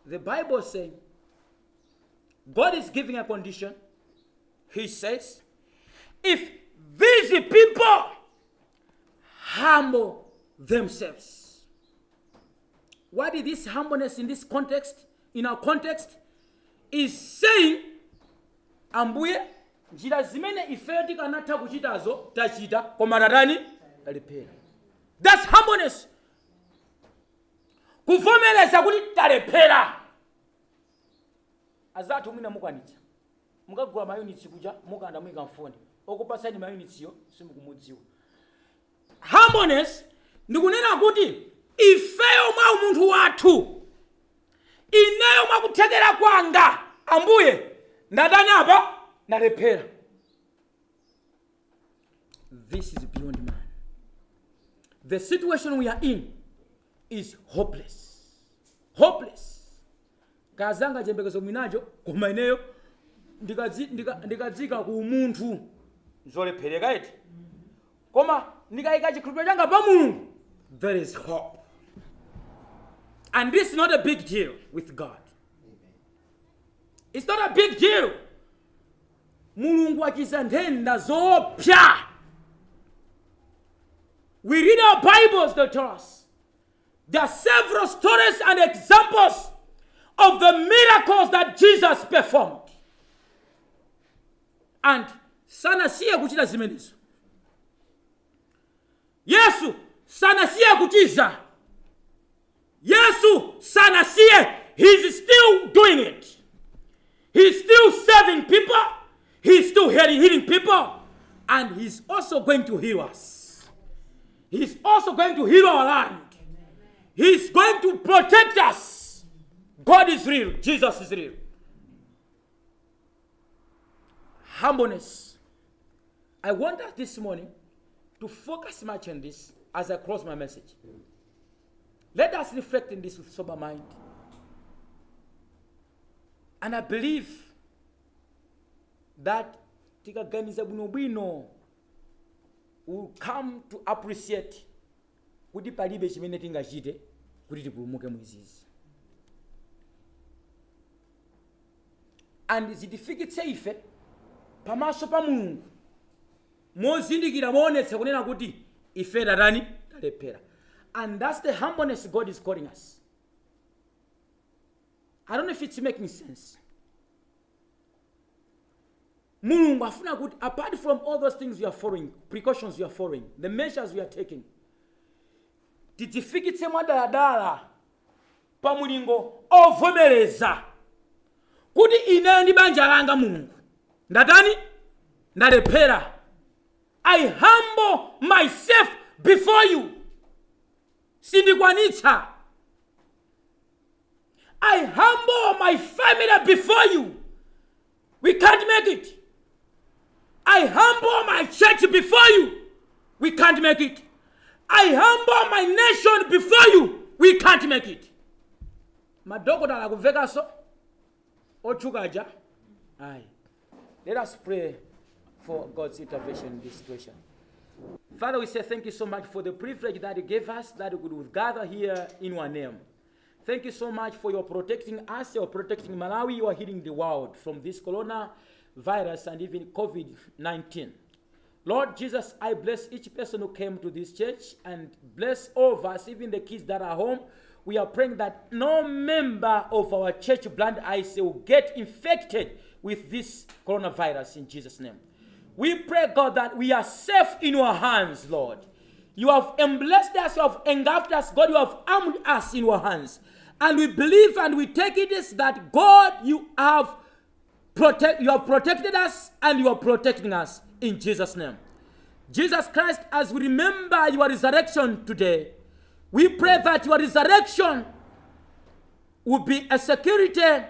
The Bible says God is giving a condition. He says, if these people humble themselves. What is this humbleness in this context? In our context, is saying, ambuye, njira zimene ife tikanatha kuchitazo tachita koma tatani talepera. That's humbleness. Kuvomereza kuti talepera. Azathu mwina mukwanitsa. Mukagula mayunitsi kuja mukanda mwika mfoni. Okupasani mayunitsiyo simukumudziwa. Humbleness ndikunena kuti ifeyo mwa munthu wathu. Ineyo mwakuthekera kwanga ambuye ndatani apa ndalepera. This is beyond man. The situation we are in is hopeless. Hopeless. Kazanga chembekezo minacho koma ineyo ndikadzika ku munthu zolephereka eti. Koma ndikayika chikhulupiriro changa pa Mulungu, there is hope. And this is not a big deal with God. It's not a big deal. Mulungu achiza nthenda zoopsa. We read our Bibles, they tell us. There are several stories and examples of the miracles that Jesus performed. And sanasiye kuchita zimenezo. Yesu sanasiye kuchiza. Yesu sanasiye, he's still doing it. He's still serving people. He's still healing people. And he's also going to heal us. He's also going to heal our land. He's going to protect us. God is real. Jesus is real. Humbleness. I want us this morning to focus much on this as I close my message. Let us reflect in this with sober mind. And I believe that tikaganiza bwino will come to appreciate kuti palibe chimene tingachite kuti tipulumuke mwizizi. And zitifikitse ife pamaso pa Mulungu mozindikira moonetsa kunena kuti ife tatani talepera. And that's the humbleness God is calling us. I don't know if it's making sense. Mulungu afuna kuti apart from all those things we are following, precautions we are following, the measures we are taking, titifikitse mwadala pa mulingo ovomereza kuti ine ndi banja langa Mulungu ndatani ndalepera. I humble myself before you. Sindikwanitsa. I humble my family before you. We can't make it. I humble my church before you. We can't make it. I humble my nation before you. We can't make it. Madokota la kuveka so. Ochukaja. Aye. Let us pray for God's intervention in this situation. Father, we say thank you so much for the privilege that you gave us, that we could gather here in your name. Thank you so much for your protecting us, your protecting Malawi, you are healing the world from this coronavirus and even COVID-19. Lord Jesus, I bless each person who came to this church and bless all of us, even the kids that are home. We are praying that no member of our church Blind Eyes will get infected with this coronavirus in Jesus' name. We pray, God, that we are safe in your hands, Lord. You have blessed us, you have engulfed us, God, you have armed us in your hands. And we believe and we take it is that, God, you have protected us and you are protecting us in Jesus' name. Jesus Christ, as we remember your resurrection today, we pray that your resurrection will be a security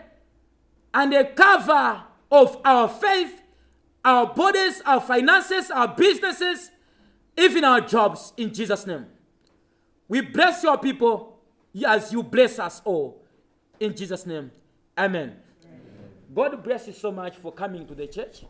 and a cover of our faith, our bodies, our finances, our businesses, even our jobs, in Jesus' name. We bless your people as you bless us all. In Jesus' name, amen. God bless you so much for coming to the church.